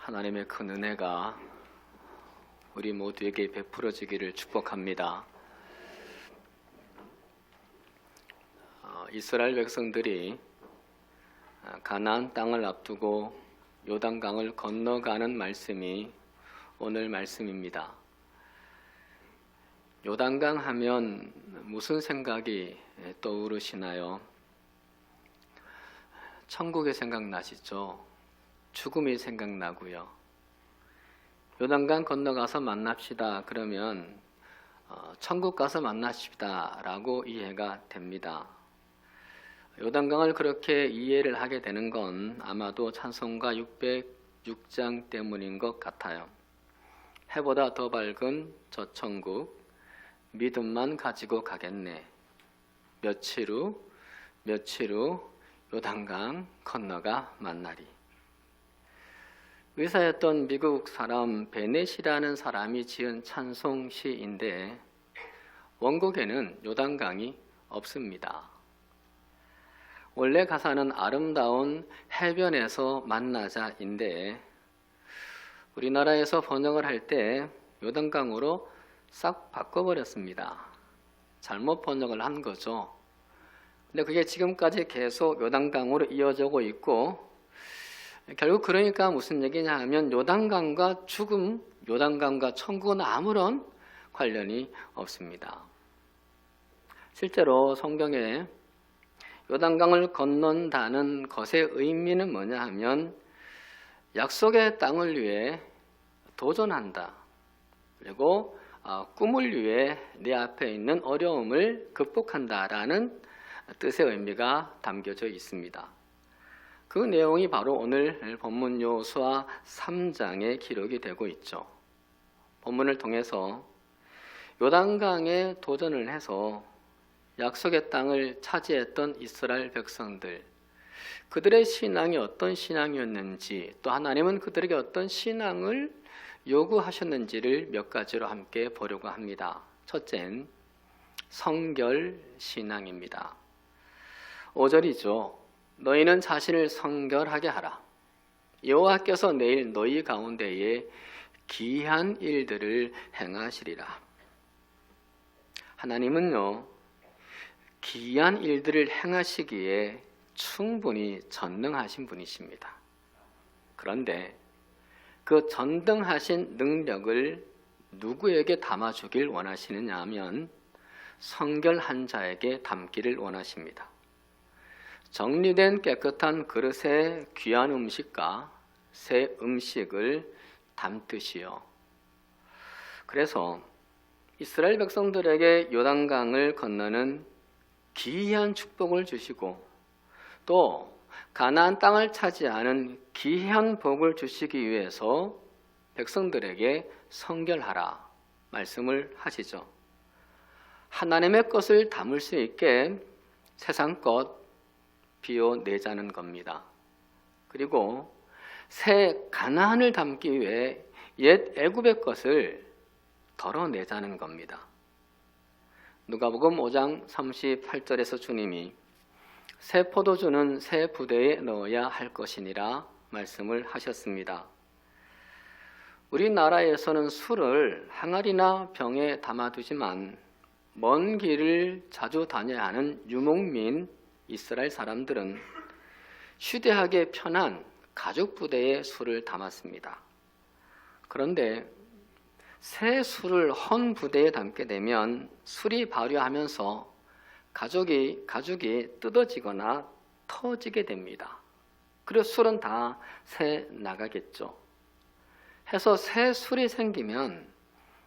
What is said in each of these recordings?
하나님의 큰 은혜가 우리 모두에게 베풀어지기를 축복합니다. 이스라엘 백성들이 가나안 땅을 앞두고 요단강을 건너가는 말씀이 오늘 말씀입니다. 요단강 하면 무슨 생각이 떠오르시나요? 천국이 생각나시죠? 죽음이 생각나고요. 요단강 건너가서 만납시다 그러면 천국 가서 만납시다 라고 이해가 됩니다. 요단강을 그렇게 이해를 하게 되는 건 아마도 찬송가 606장 때문인 것 같아요. 해보다 더 밝은 저 천국 믿음만 가지고 가겠네. 며칠 후 요단강 건너가 만나리. 의사였던 미국 사람 베넷이라는 사람이 지은 찬송시인데 원곡에는 요단강이 없습니다. 원래 가사는 아름다운 해변에서 만나자인데 우리나라에서 번역을 할 때 요단강으로 싹 바꿔버렸습니다. 잘못 번역을 한 거죠. 근데 그게 지금까지 계속 요단강으로 이어지고 있고 결국 그러니까 무슨 얘기냐 하면 요단강과 죽음, 요단강과 천국은 아무런 관련이 없습니다. 실제로 성경에 요단강을 건넌다는 것의 의미는 뭐냐 하면 약속의 땅을 위해 도전한다. 그리고 꿈을 위해 내 앞에 있는 어려움을 극복한다라는 뜻의 의미가 담겨져 있습니다. 그 내용이 바로 오늘 본문 여호수아 3장에 기록이 되고 있죠. 본문을 통해서 요단강에 도전을 해서 약속의 땅을 차지했던 이스라엘 백성들, 그들의 신앙이 어떤 신앙이었는지, 또 하나님은 그들에게 어떤 신앙을 요구하셨는지를 몇 가지로 함께 보려고 합니다. 첫째는 성결 신앙입니다. 5절이죠. 너희는 자신을 성결하게 하라. 여호와께서 내일 너희 가운데에 기이한 일들을 행하시리라. 하나님은요, 기이한 일들을 행하시기에 충분히 전능하신 분이십니다. 그런데 그 전능하신 능력을 누구에게 담아주길 원하시느냐 하면 성결한 자에게 담기를 원하십니다. 정리된 깨끗한 그릇에 귀한 음식과 새 음식을 담듯이요. 그래서 이스라엘 백성들에게 요단강을 건너는 기이한 축복을 주시고 또 가나안 땅을 차지하는 기이한 복을 주시기 위해서 백성들에게 성결하라 말씀을 하시죠. 하나님의 것을 담을 수 있게 세상 것 비워내자는 겁니다. 그리고 새 가나안을 담기 위해 옛 애굽의 것을 덜어내자는 겁니다. 누가복음 5장 38절에서 주님이 새 포도주는 새 부대에 넣어야 할 것이니라 말씀을 하셨습니다. 우리나라에서는 술을 항아리나 병에 담아두지만 먼 길을 자주 다녀야 하는 유목민 이스라엘 사람들은 휴대하기 편한 가죽 부대에 술을 담았습니다. 그런데 새 술을 헌 부대에 담게 되면 술이 발효하면서 가죽이 뜯어지거나 터지게 됩니다. 그리고 술은 다 새 나가겠죠. 해서 새 술이 생기면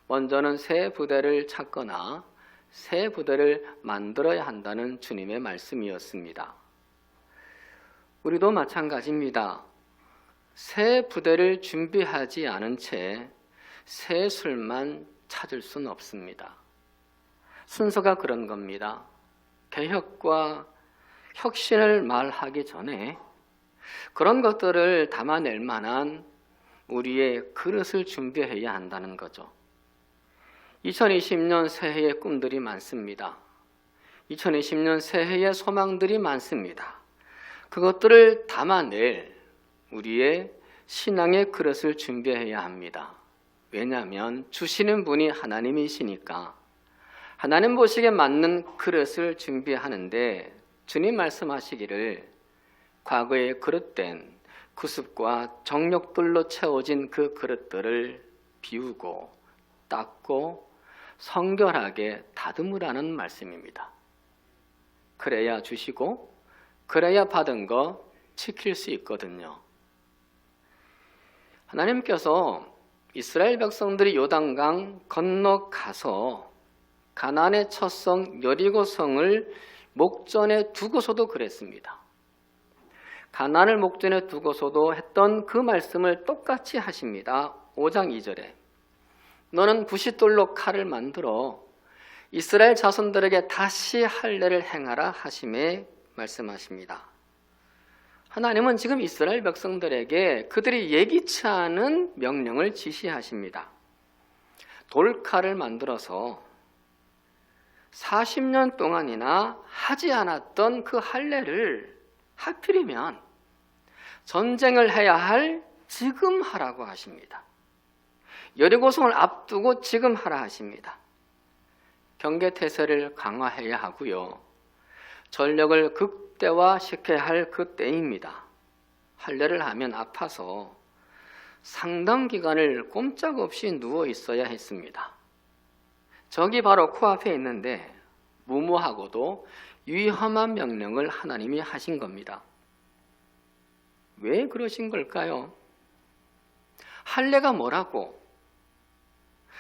먼저는 새 부대를 찾거나 새 부대를 만들어야 한다는 주님의 말씀이었습니다. 우리도 마찬가지입니다. 새 부대를 준비하지 않은 채 새 술만 찾을 수는 없습니다. 순서가 그런 겁니다. 개혁과 혁신을 말하기 전에 그런 것들을 담아낼 만한 우리의 그릇을 준비해야 한다는 거죠. 2020년 새해의 꿈들이 많습니다. 2020년 새해의 소망들이 많습니다. 그것들을 담아낼 우리의 신앙의 그릇을 준비해야 합니다. 왜냐하면 주시는 분이 하나님이시니까 하나님 보시기에 맞는 그릇을 준비하는데 주님 말씀하시기를 과거에 그릇된 구습과 정욕들로 채워진 그 그릇들을 비우고 닦고 성결하게 다듬으라는 말씀입니다. 그래야 주시고 그래야 받은 거 지킬 수 있거든요. 하나님께서 이스라엘 백성들이 요단강 건너가서 가나안의 첫 성 여리고성을 목전에 두고서도 그랬습니다. 가나안을 목전에 두고서도 했던 그 말씀을 똑같이 하십니다. 5장 2절에 너는 부싯돌로 칼을 만들어 이스라엘 자손들에게 다시 할례를 행하라 하심에 말씀하십니다. 하나님은 지금 이스라엘 백성들에게 그들이 예기치 않은 명령을 지시하십니다. 돌칼을 만들어서 40년 동안이나 하지 않았던 그 할례를 하필이면 전쟁을 해야 할 지금 하라고 하십니다. 여리고성을 앞두고 지금 하라 하십니다. 경계태세를 강화해야 하고요. 전력을 극대화시켜야 할 그 때입니다. 할례를 하면 아파서 상당 기간을 꼼짝없이 누워 있어야 했습니다. 적이 바로 코앞에 있는데 무모하고도 위험한 명령을 하나님이 하신 겁니다. 왜 그러신 걸까요? 할례가 뭐라고?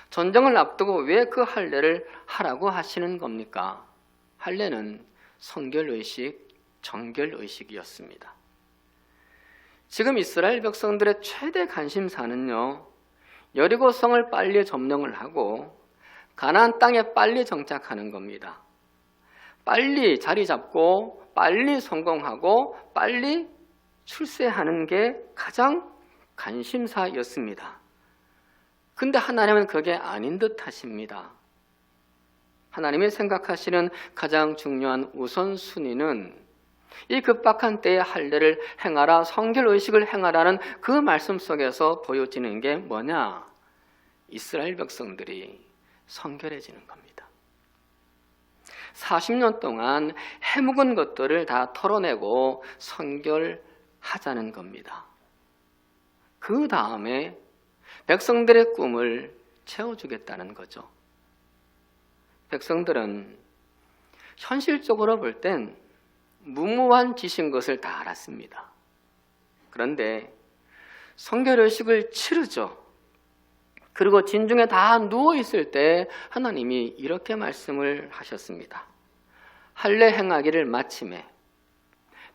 전쟁을 앞두고 왜 그 할례를 하라고 하시는 겁니까? 할례는 성결의식, 정결의식이었습니다. 지금 이스라엘 백성들의 최대 관심사는요, 여리고성을 빨리 점령을 하고 가나안 땅에 빨리 정착하는 겁니다. 빨리 자리 잡고 빨리 성공하고 빨리 출세하는 게 가장 관심사였습니다. 근데 하나님은 그게 아닌 듯 하십니다. 하나님이 생각하시는 가장 중요한 우선순위는 이 급박한 때에 할례를 행하라, 성결의식을 행하라는 그 말씀 속에서 보여지는 게 뭐냐? 이스라엘 백성들이 성결해지는 겁니다. 40년 동안 해묵은 것들을 다 털어내고 성결하자는 겁니다. 그 다음에 백성들의 꿈을 채워주겠다는 거죠. 백성들은 현실적으로 볼 땐 무모한 짓인 것을 다 알았습니다. 그런데 성결의식을 치르죠. 그리고 진중에 다 누워있을 때 하나님이 이렇게 말씀을 하셨습니다. 할례 행하기를 마침에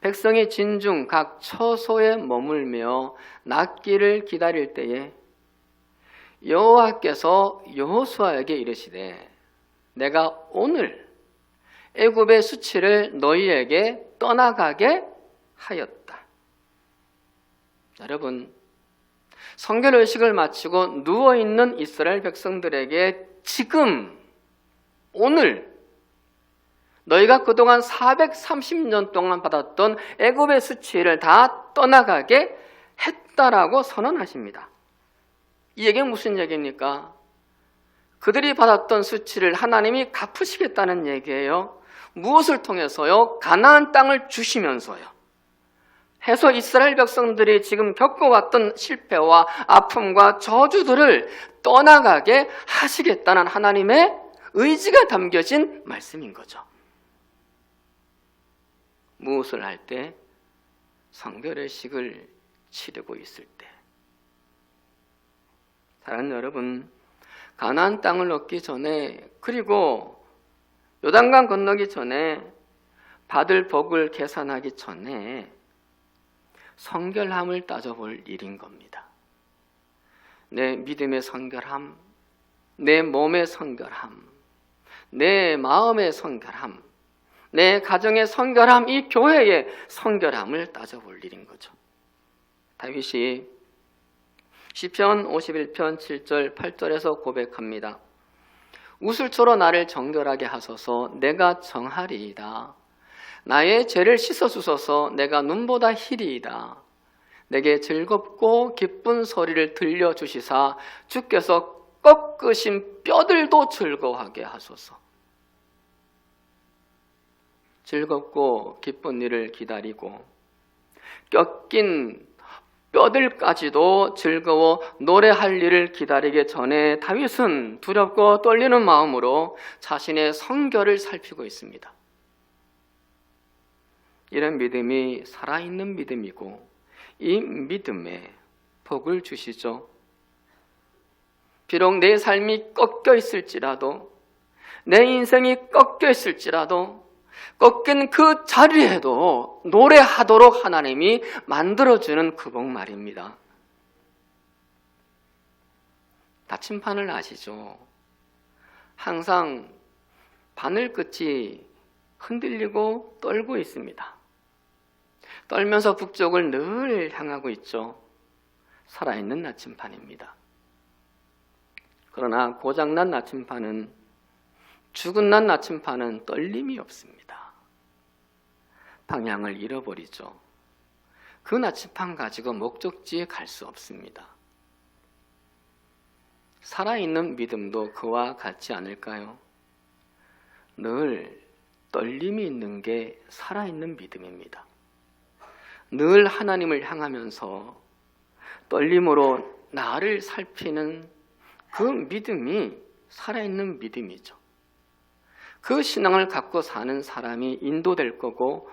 백성이 진중 각 처소에 머물며 낫기를 기다릴 때에 여호와께서 여호수아에게 이르시되 내가 오늘 애굽의 수치를 너희에게 떠나가게 하였다. 여러분, 성결의식을 마치고 누워있는 이스라엘 백성들에게 지금 오늘 너희가 그동안 430년 동안 받았던 애굽의 수치를 다 떠나가게 했다라고 선언하십니다. 이 얘기는 무슨 얘기입니까? 그들이 받았던 수치를 하나님이 갚으시겠다는 얘기예요. 무엇을 통해서요? 가나안 땅을 주시면서요. 해서 이스라엘 백성들이 지금 겪어왔던 실패와 아픔과 저주들을 떠나가게 하시겠다는 하나님의 의지가 담겨진 말씀인 거죠. 무엇을 할 때? 성결의식을 치르고 있을 때. 사랑하는 여러분, 가나안 땅을 얻기 전에 그리고 요단강 건너기 전에 받을 복을 계산하기 전에 성결함을 따져볼 일인 겁니다. 내 믿음의 성결함, 내 몸의 성결함, 내 마음의 성결함, 내 가정의 성결함, 이 교회의 성결함을 따져볼 일인 거죠. 다윗이 시편 51편 7절 8절에서 고백합니다. 우슬초로 나를 정결하게 하소서. 내가 정하리이다. 나의 죄를 씻어주소서. 내가 눈보다 희리이다. 내게 즐겁고 기쁜 소리를 들려주시사 주께서 꺾으신 뼈들도 즐거워하게 하소서. 즐겁고 기쁜 일을 기다리고 꺾인 뼈들까지도 즐거워 노래할 일을 기다리기 전에 다윗은 두렵고 떨리는 마음으로 자신의 성결을 살피고 있습니다. 이런 믿음이 살아있는 믿음이고 이 믿음에 복을 주시죠. 비록 내 삶이 꺾여 있을지라도, 내 인생이 꺾여 있을지라도 꺾인 그 자리에도 노래하도록 하나님이 만들어주는 그 복 말입니다. 나침판을 아시죠? 항상 바늘 끝이 흔들리고 떨고 있습니다. 떨면서 북쪽을 늘 향하고 있죠. 살아있는 나침판입니다. 그러나 고장난 나침판은, 죽은 난 나침판은 떨림이 없습니다. 방향을 잃어버리죠. 그 나침판 가지고 목적지에 갈 수 없습니다. 살아있는 믿음도 그와 같지 않을까요? 늘 떨림이 있는 게 살아있는 믿음입니다. 늘 하나님을 향하면서 떨림으로 나를 살피는 그 믿음이 살아있는 믿음이죠. 그 신앙을 갖고 사는 사람이 인도될 거고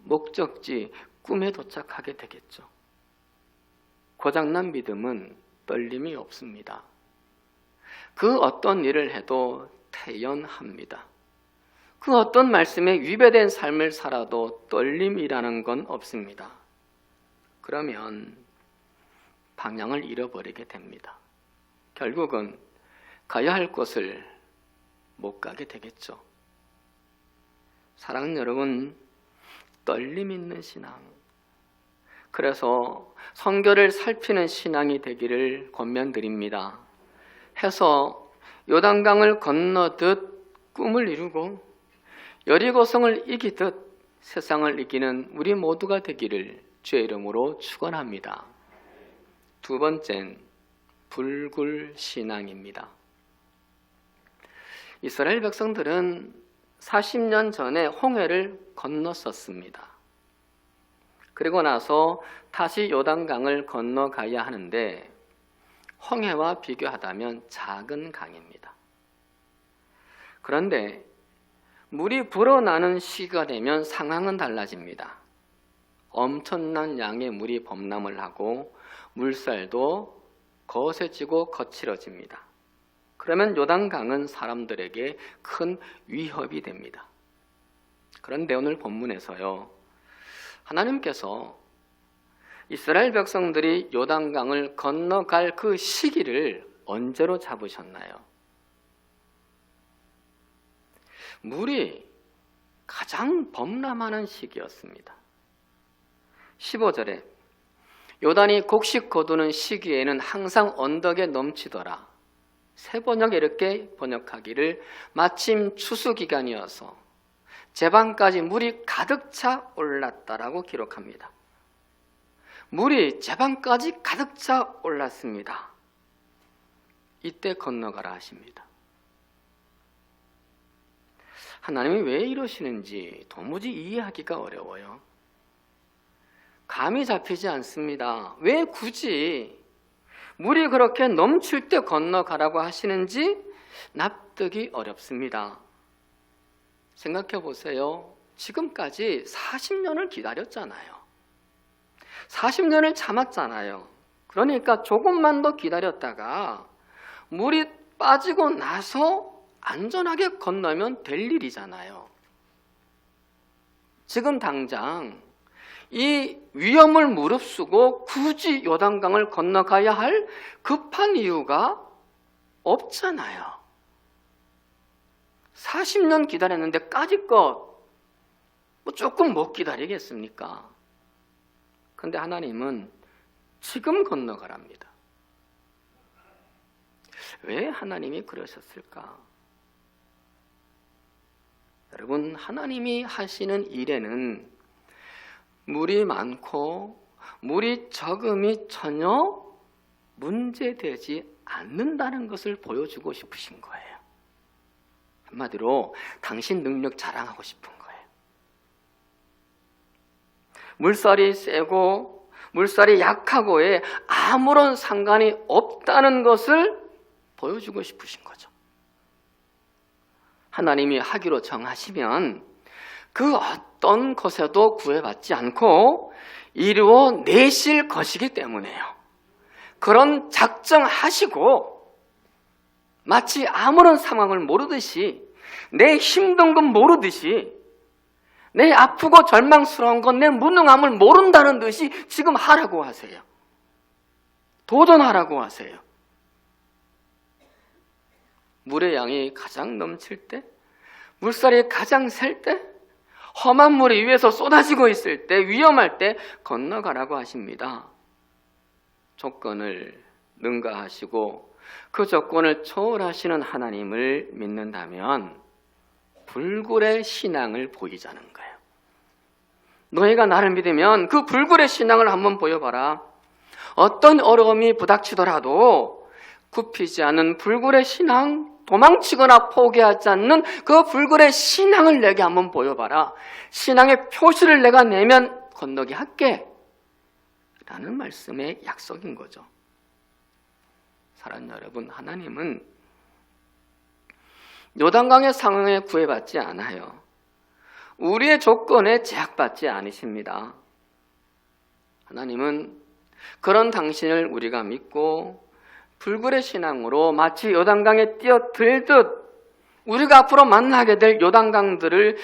목적지, 꿈에 도착하게 되겠죠. 고장난 믿음은 떨림이 없습니다. 그 어떤 일을 해도 태연합니다. 그 어떤 말씀에 위배된 삶을 살아도 떨림이라는 건 없습니다. 그러면 방향을 잃어버리게 됩니다. 결국은 가야 할 곳을 못 가게 되겠죠. 사랑하는 여러분, 떨림 있는 신앙, 그래서 성결을 살피는 신앙이 되기를 권면드립니다. 해서 요단강을 건너듯 꿈을 이루고 여리고성을 이기듯 세상을 이기는 우리 모두가 되기를 주의 이름으로 축원합니다. 두 번째는 불굴신앙입니다. 이스라엘 백성들은 40년 전에 홍해를 건넜었습니다. 그리고 나서 다시 요단강을 건너가야 하는데 홍해와 비교하다면 작은 강입니다. 그런데 물이 불어나는 시기가 되면 상황은 달라집니다. 엄청난 양의 물이 범람을 하고 물살도 거세지고 거칠어집니다. 그러면 요단강은 사람들에게 큰 위협이 됩니다. 그런데 오늘 본문에서요, 하나님께서 이스라엘 백성들이 요단강을 건너갈 그 시기를 언제로 잡으셨나요? 물이 가장 범람하는 시기였습니다. 15절에 요단이 곡식 거두는 시기에는 항상 언덕에 넘치더라. 새 번역에 이렇게 번역하기를 마침 추수기간이어서 제방까지 물이 가득 차 올랐다라고 기록합니다. 물이 제방까지 가득 차 올랐습니다. 이때 건너가라 하십니다. 하나님이 왜 이러시는지 도무지 이해하기가 어려워요. 감이 잡히지 않습니다. 왜 굳이 물이 그렇게 넘칠 때 건너가라고 하시는지 납득이 어렵습니다. 생각해 보세요. 지금까지 40년을 기다렸잖아요. 40년을 참았잖아요. 그러니까 조금만 더 기다렸다가 물이 빠지고 나서 안전하게 건너면 될 일이잖아요. 지금 당장 이 위험을 무릅쓰고 굳이 요단강을 건너가야 할 급한 이유가 없잖아요. 40년 기다렸는데 까짓것 뭐 조금 못 기다리겠습니까? 그런데 하나님은 지금 건너가랍니다. 왜 하나님이 그러셨을까? 여러분, 하나님이 하시는 일에는 물이 많고 물이 적음이 전혀 문제되지 않는다는 것을 보여주고 싶으신 거예요. 한마디로 당신 능력 자랑하고 싶은 거예요. 물살이 세고 물살이 약하고에 아무런 상관이 없다는 것을 보여주고 싶으신 거죠. 하나님이 하기로 정하시면 그 어떤 것에도 구애받지 않고 이루어내실 것이기 때문에요. 그런 작정하시고 마치 아무런 상황을 모르듯이, 내 힘든 건 모르듯이, 내 아프고 절망스러운 건 내 무능함을 모른다는 듯이 지금 하라고 하세요. 도전하라고 하세요. 물의 양이 가장 넘칠 때, 물살이 가장 셀 때, 험한 물이 위에서 쏟아지고 있을 때, 위험할 때 건너가라고 하십니다. 조건을 능가하시고 그 조건을 초월하시는 하나님을 믿는다면 불굴의 신앙을 보이자는 거예요. 너희가 나를 믿으면 그 불굴의 신앙을 한번 보여봐라. 어떤 어려움이 부닥치더라도 굽히지 않는 불굴의 신앙, 도망치거나 포기하지 않는 그 불굴의 신앙을 내게 한번 보여봐라. 신앙의 표시를 내가 내면 건너게 할게 라는 말씀의 약속인 거죠. 사랑하는 여러분, 하나님은 요단강의 상황에 구애받지 않아요. 우리의 조건에 제약받지 않으십니다. 하나님은 그런 당신을 우리가 믿고 불굴의 신앙으로 마치 요단강에 뛰어들듯 우리가 앞으로 만나게 될 요단강들을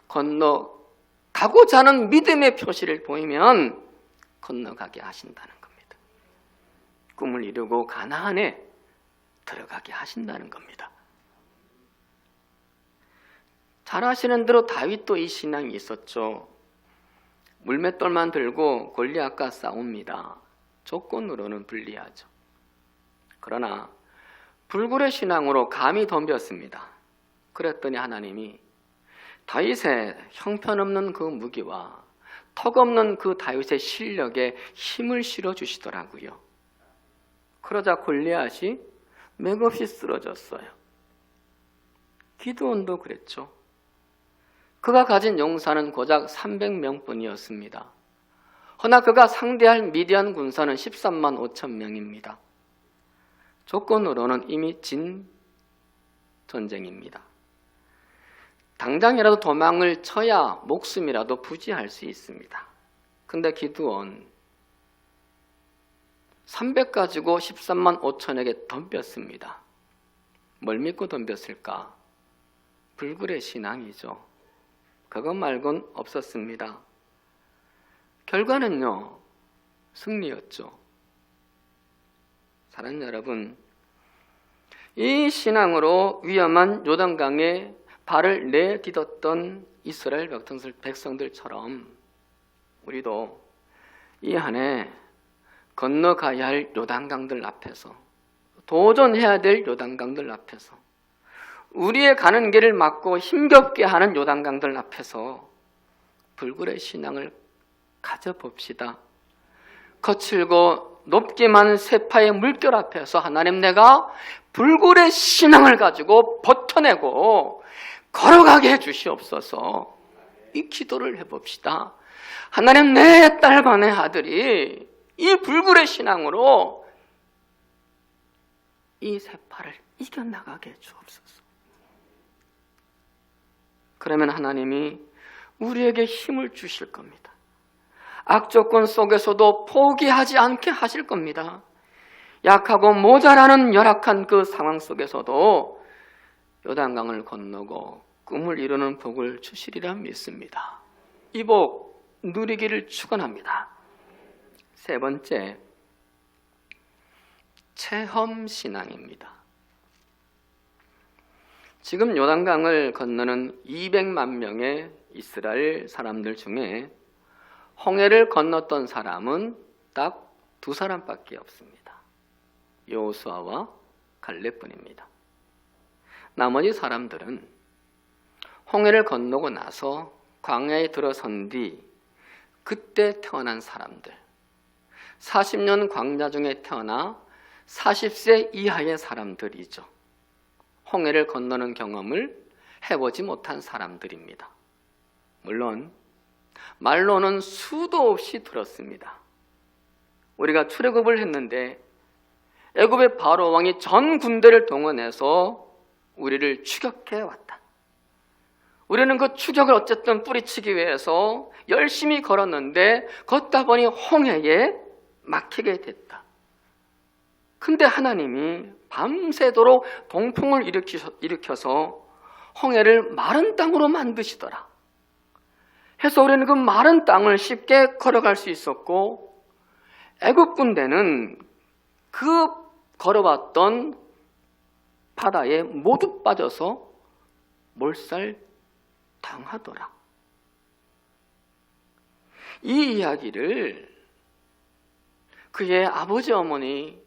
건너가고자 하는 믿음의 표시를 보이면 건너가게 하신다는 겁니다. 꿈을 이루고 가나안에 들어가게 하신다는 겁니다. 잘 아시는 대로 다윗도 이 신앙이 있었죠. 물맷돌만 들고 골리앗과 싸웁니다. 조건으로는 불리하죠. 그러나 불굴의 신앙으로 감히 덤볐습니다. 그랬더니 하나님이 다윗의 형편없는 그 무기와 턱없는 그 다윗의 실력에 힘을 실어주시더라고요. 그러자 골리앗이 맥없이 쓰러졌어요. 기드온도 그랬죠. 그가 가진 용사는 고작 300명뿐이었습니다. 허나 그가 상대할 미디안 군사는 13만 5천 명입니다. 조건으로는 이미 진 전쟁입니다. 당장이라도 도망을 쳐야 목숨이라도 부지할 수 있습니다. 근데 기드온 300 가지고 13만 5천에게 덤볐습니다. 뭘 믿고 덤볐을까? 불굴의 신앙이죠. 그것 말곤 없었습니다. 결과는요, 승리였죠. 사랑하는 여러분, 이 신앙으로 위험한 요단강에 발을 내딛었던 이스라엘 백성들처럼 우리도 이 한 해 건너가야 할 요단강들 앞에서, 도전해야 될 요단강들 앞에서, 우리의 가는 길을 막고 힘겹게 하는 요단강들 앞에서 불굴의 신앙을 가져봅시다. 거칠고 높게 많은 세파의 물결 앞에서 하나님, 내가 불굴의 신앙을 가지고 버텨내고 걸어가게 해주시옵소서. 이 기도를 해봅시다. 하나님, 내 딸과 내 아들이 이 불굴의 신앙으로 이 세파를 이겨나가게 해주옵소서. 그러면 하나님이 우리에게 힘을 주실 겁니다. 악조건 속에서도 포기하지 않게 하실 겁니다. 약하고 모자라는 열악한 그 상황 속에서도 요단강을 건너고 꿈을 이루는 복을 주시리라 믿습니다. 이 복 누리기를 축원합니다. 세 번째, 체험신앙입니다. 지금 요단강을 건너는 200만 명의 이스라엘 사람들 중에 홍해를 건넜던 사람은 딱 두 사람밖에 없습니다. 여호수아와 갈렙뿐입니다. 나머지 사람들은 홍해를 건너고 나서 광야에 들어선 뒤 그때 태어난 사람들, 40년 광야 중에 태어나 40세 이하의 사람들이죠. 홍해를 건너는 경험을 해보지 못한 사람들입니다. 물론 말로는 수도 없이 들었습니다. 우리가 출애굽을 했는데 애굽의 바로 왕이 전 군대를 동원해서 우리를 추격해 왔다. 우리는 그 추격을 어쨌든 뿌리치기 위해서 열심히 걸었는데 걷다 보니 홍해에 막히게 됐다. 근데 하나님이 밤새도록 동풍을 일으켜서 홍해를 마른 땅으로 만드시더라. 해서 우리는 그 마른 땅을 쉽게 걸어갈 수 있었고, 애굽 군대는 그 걸어왔던 바다에 모두 빠져서 몰살 당하더라. 이 이야기를 그의 아버지 어머니,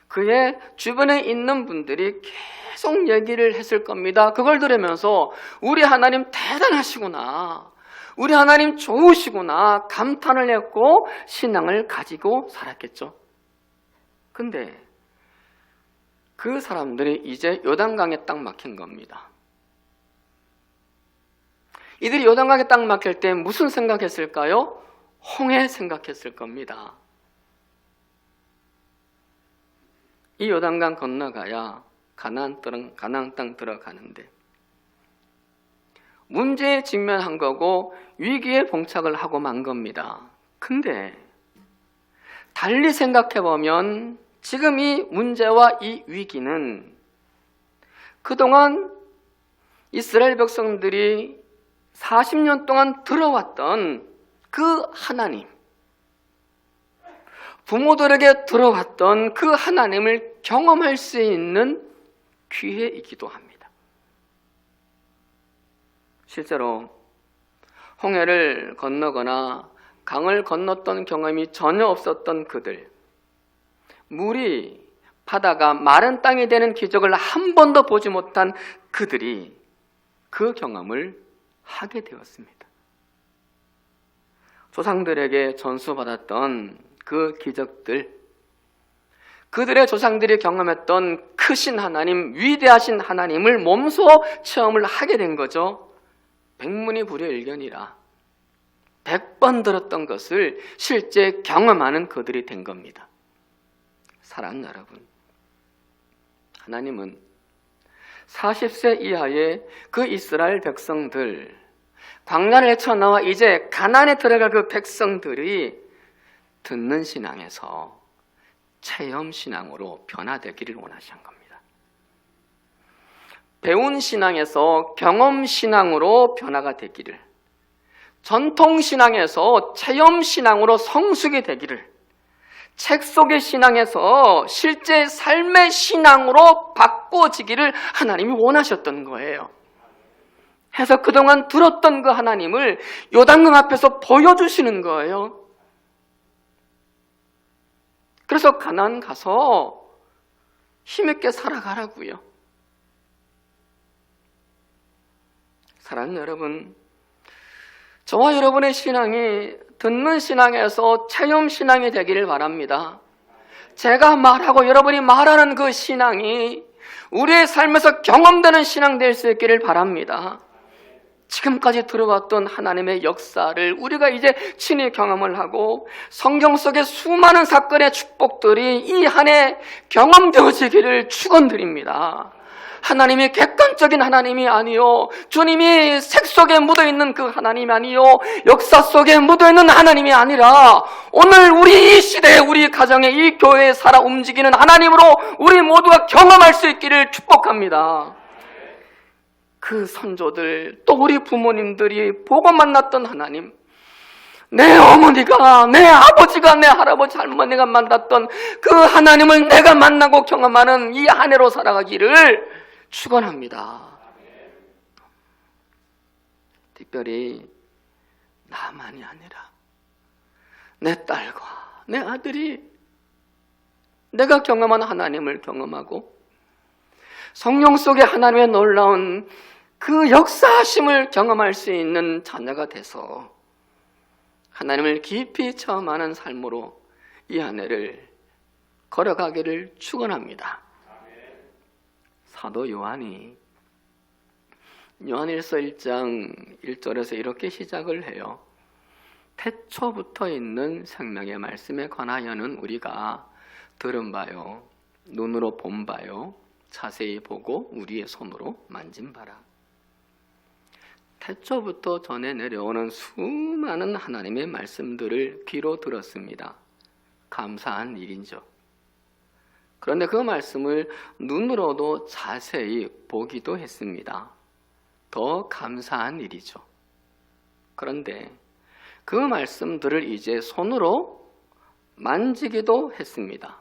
그의 주변에 있는 분들이 계속 얘기를 했을 겁니다. 그걸 들으면서 우리 하나님 대단하시구나, 우리 하나님 좋으시구나 감탄을 했고 신앙을 가지고 살았겠죠. 근데 그 사람들이 이제 요단강에 딱 막힌 겁니다. 이들이 요단강에 딱 막힐 때 무슨 생각했을까요? 홍해 생각했을 겁니다. 이 요단강 건너가야 가나안 땅 들어가는데 문제에 직면한 거고 위기에 봉착을 하고 만 겁니다. 근데 달리 생각해보면 지금 이 문제와 이 위기는 그동안 이스라엘 백성들이 40년 동안 들어왔던 그 하나님, 부모들에게 들어왔던 그 하나님을 경험할 수 있는 기회이기도 합니다. 실제로 홍해를 건너거나 강을 건넜던 경험이 전혀 없었던 그들, 물이 바다가 마른 땅이 되는 기적을 한 번도 보지 못한 그들이 그 경험을 하게 되었습니다. 조상들에게 전수받았던 그 기적들, 그들의 조상들이 경험했던 크신 하나님, 위대하신 하나님을 몸소 체험을 하게 된 거죠. 백문이불여일견이라 100번 들었던 것을 실제 경험하는 그들이 된 겁니다. 사랑하는 여러분, 하나님은 40세 이하의 그 이스라엘 백성들, 광야를 헤쳐나와 이제 가나안에 들어갈 그 백성들이 듣는 신앙에서 체험 신앙으로 변화되기를 원하신 겁니다. 배운 신앙에서 경험 신앙으로 변화가 되기를, 전통 신앙에서 체험 신앙으로 성숙이 되기를, 책 속의 신앙에서 실제 삶의 신앙으로 바꿔지기를 하나님이 원하셨던 거예요. 해서 그동안 들었던 그 하나님을 요단강 앞에서 보여주시는 거예요. 그래서 가나안 가서 힘있게 살아가라고요. 사랑하는 여러분, 저와 여러분의 신앙이 듣는 신앙에서 체험 신앙이 되기를 바랍니다. 제가 말하고 여러분이 말하는 그 신앙이 우리의 삶에서 경험되는 신앙 될 수 있기를 바랍니다. 지금까지 들어왔던 하나님의 역사를 우리가 이제 친히 경험을 하고 성경 속의 수많은 사건의 축복들이 이 한 해 경험되어지기를 축원드립니다. 하나님이 객관적인 하나님이 아니요, 주님이 책 속에 묻어있는 그 하나님이 아니요, 역사 속에 묻어있는 하나님이 아니라 오늘 우리 이 시대에 우리 가정에 이 교회에 살아 움직이는 하나님으로 우리 모두가 경험할 수 있기를 축복합니다. 그 선조들, 또 우리 부모님들이 보고 만났던 하나님, 내 어머니가, 내 아버지가, 내 할아버지, 할머니가 만났던 그 하나님을 내가 만나고 경험하는 이 한 해로 살아가기를 축원합니다. 특별히 나만이 아니라 내 딸과 내 아들이 내가 경험한 하나님을 경험하고 성령 속에 하나님의 놀라운 그 역사하심을 경험할 수 있는 자녀가 돼서 하나님을 깊이 체험하는 삶으로 이 한 해를 걸어가기를 축원합니다. 사도 요한이 요한일서 1장 1절에서 이렇게 시작을 해요. 태초부터 있는 생명의 말씀에 관하여는 우리가 들은 바요, 눈으로 본 바요, 자세히 보고 우리의 손으로 만진 바라. 태초부터 전해 내려오는 수많은 하나님의 말씀들을 귀로 들었습니다. 감사한 일이죠. 그런데 그 말씀을 눈으로도 자세히 보기도 했습니다. 더 감사한 일이죠. 그런데 그 말씀들을 이제 손으로 만지기도 했습니다.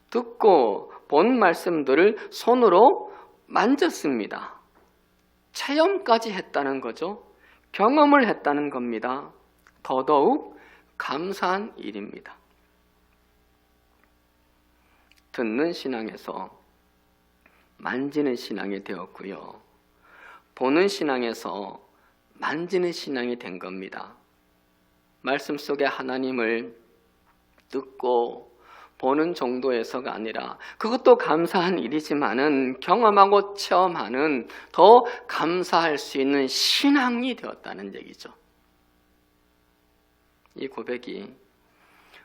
듣고 본 말씀들을 손으로 만졌습니다. 체험까지 했다는 거죠. 경험을 했다는 겁니다. 더더욱 감사한 일입니다. 듣는 신앙에서 만지는 신앙이 되었고요. 보는 신앙에서 만지는 신앙이 된 겁니다. 말씀 속에 하나님을 듣고 보는 정도에서가 아니라 그것도 감사한 일이지만은 경험하고 체험하는 더 감사할 수 있는 신앙이 되었다는 얘기죠. 이 고백이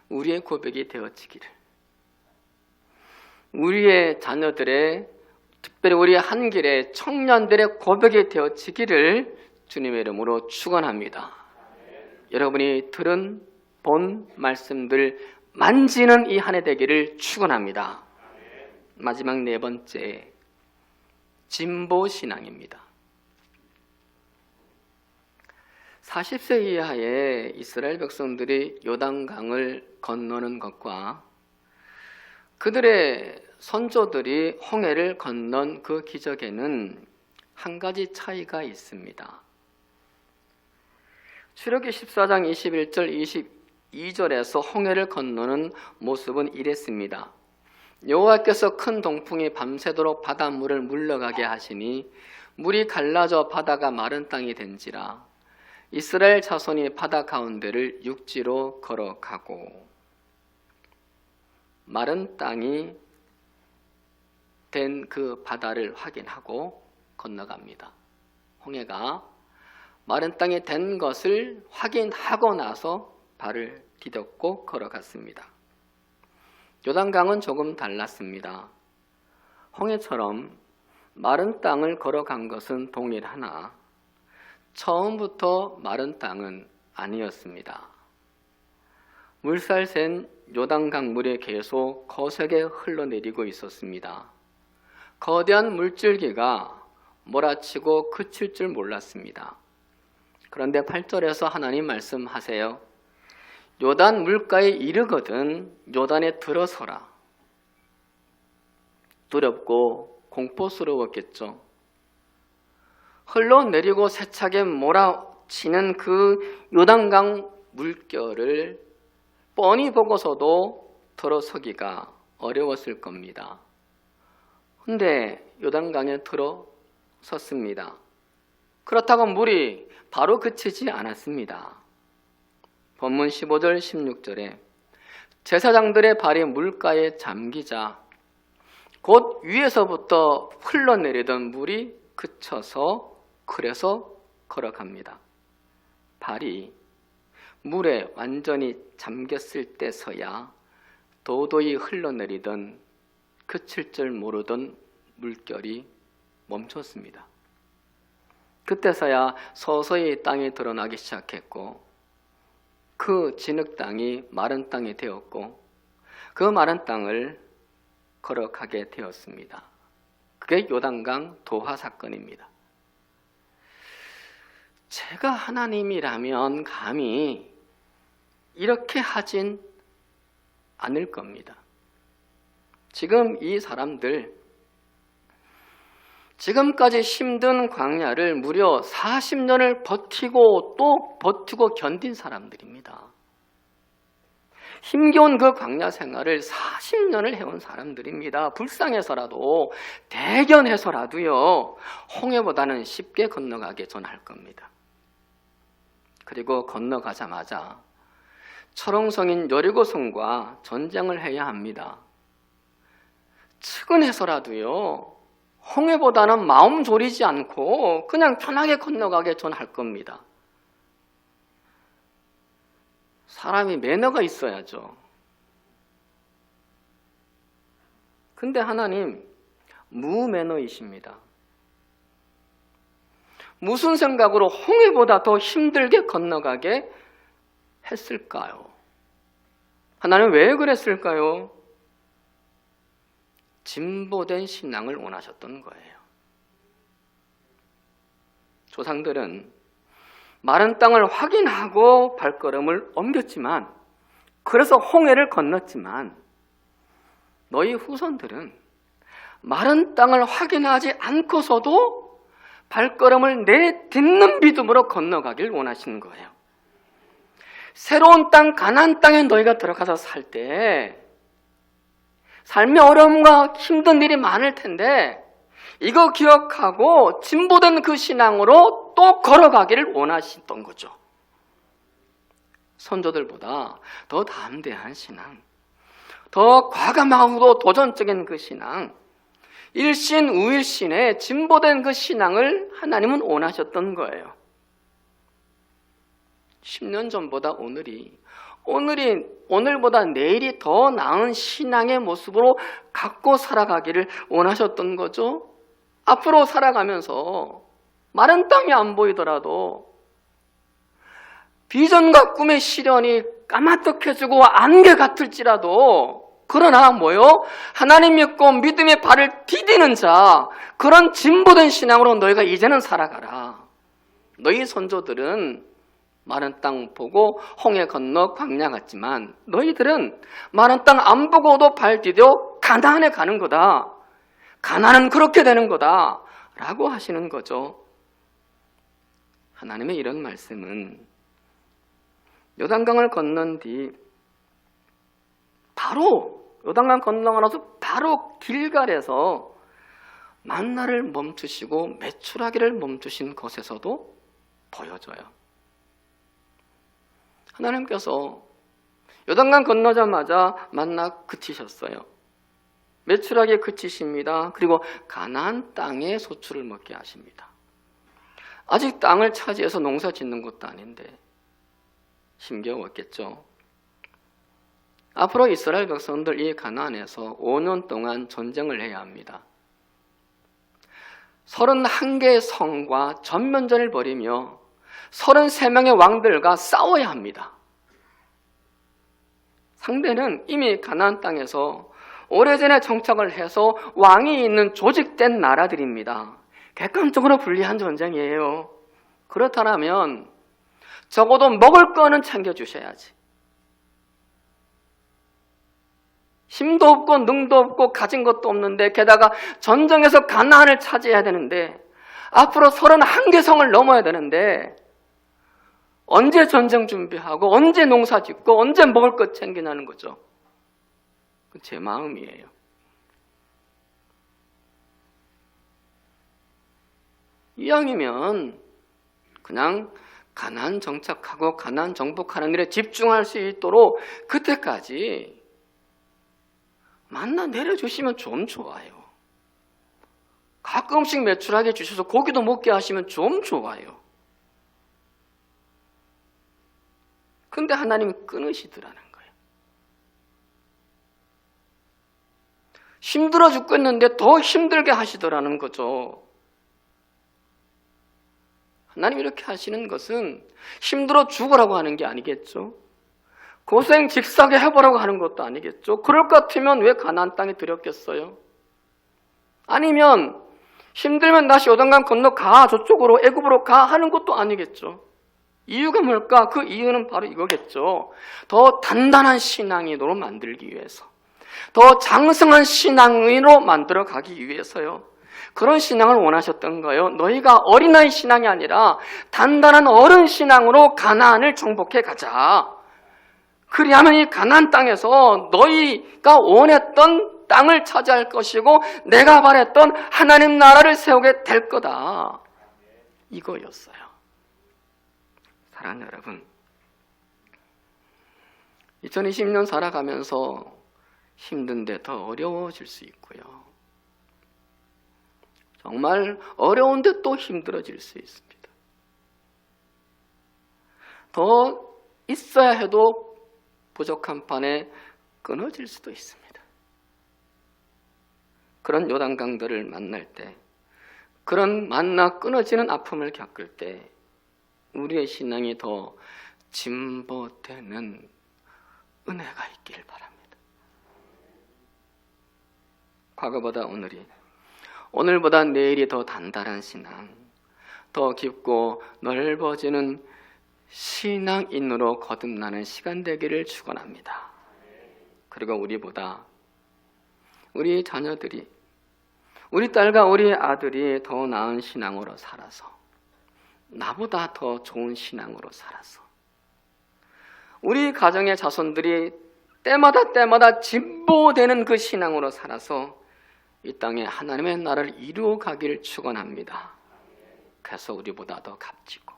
우리의 고백이 되어지기를, 우리의 자녀들의, 특별히 우리의 한길의 청년들의 고백이 되어지기를 주님의 이름으로 축원합니다. 여러분이 들은 본 말씀들 만지는 이 한 해 되기를 축원합니다. 마지막 네 번째, 진보신앙입니다. 40세 이하의 이스라엘 백성들이 요단강을 건너는 것과 그들의 선조들이 홍해를 건넌 그 기적에는 한 가지 차이가 있습니다. 출애굽기 14장 21절 22절에서 홍해를 건너는 모습은 이랬습니다. 여호와께서 큰 동풍이 밤새도록 바닷물을 물러가게 하시니 물이 갈라져 바다가 마른 땅이 된지라. 이스라엘 자손이 바다 가운데를 육지로 걸어가고, 마른 땅이 된 그 바다를 확인하고 건너갑니다. 홍해가 마른 땅이 된 것을 확인하고 나서 발을 디뎠고 걸어갔습니다. 요단강은 조금 달랐습니다. 홍해처럼 마른 땅을 걸어간 것은 동일하나 처음부터 마른 땅은 아니었습니다. 물살샌 요단강 물이 계속 거세게 흘러내리고 있었습니다. 거대한 물줄기가 몰아치고 그칠 줄 몰랐습니다. 그런데 8절에서 하나님 말씀하세요. 요단 물가에 이르거든 요단에 들어서라. 두렵고 공포스러웠겠죠. 흘러내리고 세차게 몰아치는 그 요단강 물결을 뻔히 보고서도 들어서기가 어려웠을 겁니다. 근데 요단강에 들어섰습니다. 그렇다고 물이 바로 그치지 않았습니다. 본문 15절 16절에 제사장들의 발이 물가에 잠기자 곧 위에서부터 흘러내리던 물이 그쳐서 그래서 걸어갑니다. 발이 물에 완전히 잠겼을 때서야 도도히 흘러내리던 그칠 줄 모르던 물결이 멈췄습니다. 그때서야 서서히 땅이 드러나기 시작했고 그 진흙 땅이 마른 땅이 되었고 그 마른 땅을 걸어가게 되었습니다. 그게 요단강 도하 사건입니다. 제가 하나님이라면 감히 이렇게 하진 않을 겁니다. 지금 이 사람들, 지금까지 힘든 광야를 무려 40년을 버티고 또 버티고 견딘 사람들입니다. 힘겨운 그 광야 생활을 40년을 해온 사람들입니다. 불쌍해서라도 대견해서라도요 홍해보다는 쉽게 건너가게 전할 겁니다. 그리고 건너가자마자 철옹성인 여리고성과 전쟁을 해야 합니다. 측은해서라도요, 홍해보다는 마음 졸이지 않고 그냥 편하게 건너가게 전 할 겁니다. 사람이 매너가 있어야죠. 근데 하나님 무매너이십니다. 무슨 생각으로 홍해보다 더 힘들게 건너가게 했을까요? 하나님 왜 그랬을까요? 진보된 신앙을 원하셨던 거예요. 조상들은 마른 땅을 확인하고 발걸음을 옮겼지만, 그래서 홍해를 건넜지만, 너희 후손들은 마른 땅을 확인하지 않고서도 발걸음을 내딛는 믿음으로 건너가길 원하시는 거예요. 새로운 땅, 가나안 땅에 너희가 들어가서 살 때 삶의 어려움과 힘든 일이 많을 텐데, 이거 기억하고 진보된 그 신앙으로 또 걸어가기를 원하시던 거죠. 선조들보다 더 담대한 신앙, 더 과감하고 도전적인 그 신앙, 일신 우일신의 진보된 그 신앙을 하나님은 원하셨던 거예요. 10년 전보다 오늘보다 내일이 더 나은 신앙의 모습으로 갖고 살아가기를 원하셨던 거죠. 앞으로 살아가면서 마른 땅이 안 보이더라도 비전과 꿈의 시련이 까마득해지고 안개 같을지라도, 그러나 하나님 믿고 믿음의 발을 디디는 자, 그런 진보된 신앙으로 너희가 이제는 살아가라. 너희 선조들은 마른 땅 보고 홍해 건너 광야 갔지만, 너희들은 마른 땅 안 보고도 발 디뎌 가나안에 가는 거다. 가나안은 그렇게 되는 거다. 라고 하시는 거죠. 하나님의 이런 말씀은 요단강을 건넌 뒤 바로 요단강 건너고 나서 바로 길갈에서 만나를 멈추시고 메추라기를 멈추신 것에서도 보여져요. 하나님께서 요단강 건너자마자 만나 그치셨어요. 메추라기에 그치십니다. 그리고 가나안 땅에 소출을 먹게 하십니다. 아직 땅을 차지해서 농사 짓는 것도 아닌데 힘겨웠겠죠. 앞으로 이스라엘 백성들 이 가나안에서 5년 동안 전쟁을 해야 합니다. 31개의 성과 전면전을 벌이며 33명의 왕들과 싸워야 합니다. 상대는 이미 가나안 땅에서 오래전에 정착을 해서 왕이 있는 조직된 나라들입니다. 객관적으로 불리한 전쟁이에요. 그렇다면 적어도 먹을 거는 챙겨주셔야지. 힘도 없고 능도 없고 가진 것도 없는데, 게다가 전쟁에서 가나안을 차지해야 되는데, 앞으로 31개 성을 넘어야 되는데, 언제 전쟁 준비하고 언제 농사 짓고 언제 먹을 것 챙기냐는 거죠. 제 마음이에요. 이왕이면 그냥 가나안 정착하고 가나안 정복하는 일에 집중할 수 있도록 그때까지 만나 내려주시면 좀 좋아요. 가끔씩 매출하게 주셔서 고기도 먹게 하시면 좀 좋아요. 근데 하나님이 끊으시더라는 거예요. 힘들어 죽겠는데 더 힘들게 하시더라는 거죠. 하나님 이렇게 하시는 것은 힘들어 죽으라고 하는 게 아니겠죠. 고생 직사게 해보라고 하는 것도 아니겠죠. 그럴 것 같으면 왜 가나안 땅에 들였겠어요? 아니면 힘들면 다시 요단강 건너 가, 저쪽으로 애굽으로 가 하는 것도 아니겠죠. 이유가 뭘까? 그 이유는 바로 이거겠죠. 더 단단한 신앙인으로 만들기 위해서, 더 장성한 신앙인으로 만들어 가기 위해서요. 그런 신앙을 원하셨던 거예요. 너희가 어린아이 신앙이 아니라 단단한 어른 신앙으로 가나안을 정복해 가자. 그리하면 이 가나안 땅에서 너희가 원했던 땅을 차지할 것이고 내가 바랬던 하나님 나라를 세우게 될 거다. 이거였어요. 사랑하는 여러분, 2020년 살아가면서 힘든데 더 어려워질 수 있고요. 정말 어려운데 또 힘들어질 수 있습니다. 더 있어야 해도 부족한 판에 끊어질 수도 있습니다. 그런 요단강들을 만날 때, 그런 만나 끊어지는 아픔을 겪을 때 우리의 신앙이 더 진보되는 은혜가 있길 바랍니다. 과거보다 오늘보다 내일이 더 단단한 신앙, 더 깊고 넓어지는 신앙인으로 거듭나는 시간 되기를 축원합니다. 그리고 우리 자녀들이, 우리 딸과 우리 아들이 더 나은 신앙으로 살아서, 나보다 더 좋은 신앙으로 살아서, 우리 가정의 자손들이 때마다 진보되는 그 신앙으로 살아서 이 땅에 하나님의 나라를 이루어 가기를 축원합니다. 그래서 우리보다 더 값지고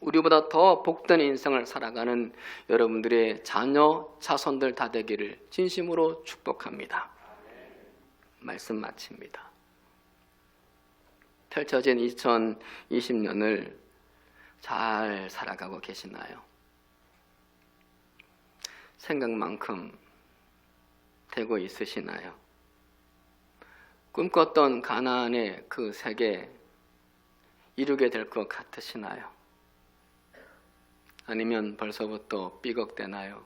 우리보다 더 복된 인생을 살아가는 여러분들의 자녀, 자손들 다 되기를 진심으로 축복합니다. 말씀 마칩니다. 펼쳐진 2020년을 잘 살아가고 계시나요? 생각만큼 되고 있으시나요? 꿈꿨던 가나안의 그 세계 이루게 될 것 같으시나요? 아니면 벌써부터 삐걱대나요?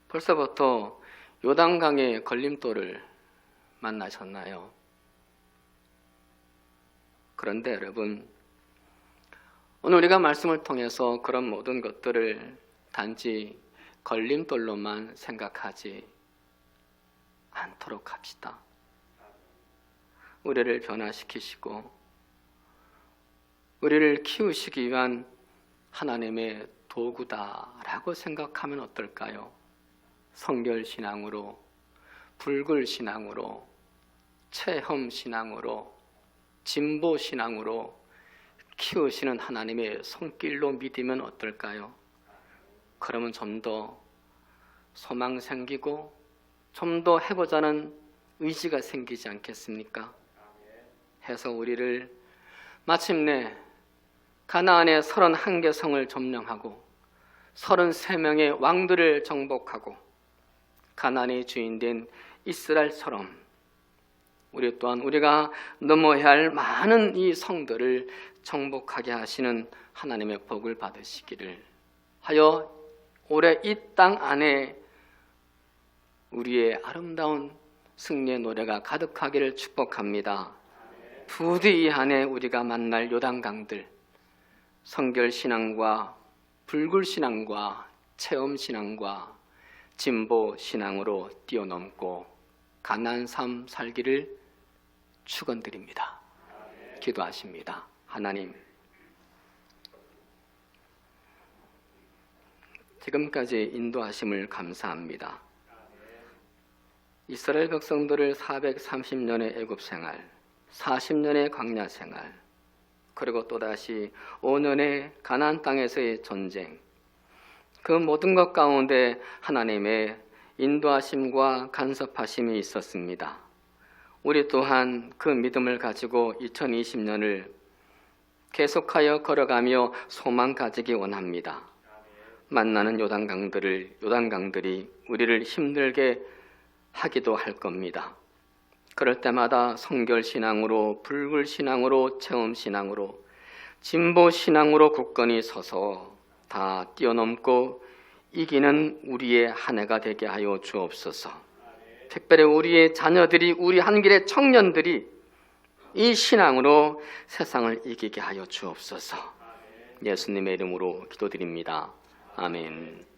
벌써부터 요단강의 걸림돌을 만나셨나요? 그런데 여러분, 오늘 우리가 말씀을 통해서 그런 모든 것들을 단지 걸림돌로만 생각하지 않도록 합시다. 우리를 변화시키시고 우리를 키우시기 위한 하나님의 도구다라고 생각하면 어떨까요? 성결신앙으로, 불굴신앙으로, 체험신앙으로, 진보신앙으로 키우시는 하나님의 손길로 믿으면 어떨까요? 그러면 좀 더 소망 생기고 좀 더 해보자는 의지가 생기지 않겠습니까? 해서 우리를 마침내 가나안의 31개 성을 점령하고 33명의 왕들을 정복하고 가나안의 주인된 이스라엘처럼 우리 또한 우리가 넘어야 할 많은 이 성들을 정복하게 하시는 하나님의 복을 받으시기를 하여 올해 이 땅 안에 우리의 아름다운 승리의 노래가 가득하기를 축복합니다. 부디 이 한 해 우리가 만날 요단강들, 성결신앙과 불굴신앙과 체험신앙과 진보신앙으로 뛰어넘고 가나안 삶 살기를 축원드립니다. 기도하십니다. 하나님, 지금까지 인도하심을 감사합니다. 이스라엘 백성들을 430년의 애굽생활, 40년의 광야생활, 그리고 또다시 5년의 가나안 땅에서의 전쟁, 그 모든 것 가운데 하나님의 인도하심과 간섭하심이 있었습니다. 우리 또한 그 믿음을 가지고 2020년을 계속하여 걸어가며 소망 가지기 원합니다. 만나는 요단강들이 우리를 힘들게 하기도 할 겁니다. 그럴 때마다 성결신앙으로, 불굴신앙으로, 체험신앙으로, 진보신앙으로 굳건히 서서 다 뛰어넘고 이기는 우리의 한 해가 되게 하여 주옵소서. 특별히 우리의 자녀들이, 우리 한길의 청년들이 이 신앙으로 세상을 이기게 하여 주옵소서. 예수님의 이름으로 기도드립니다. 아멘.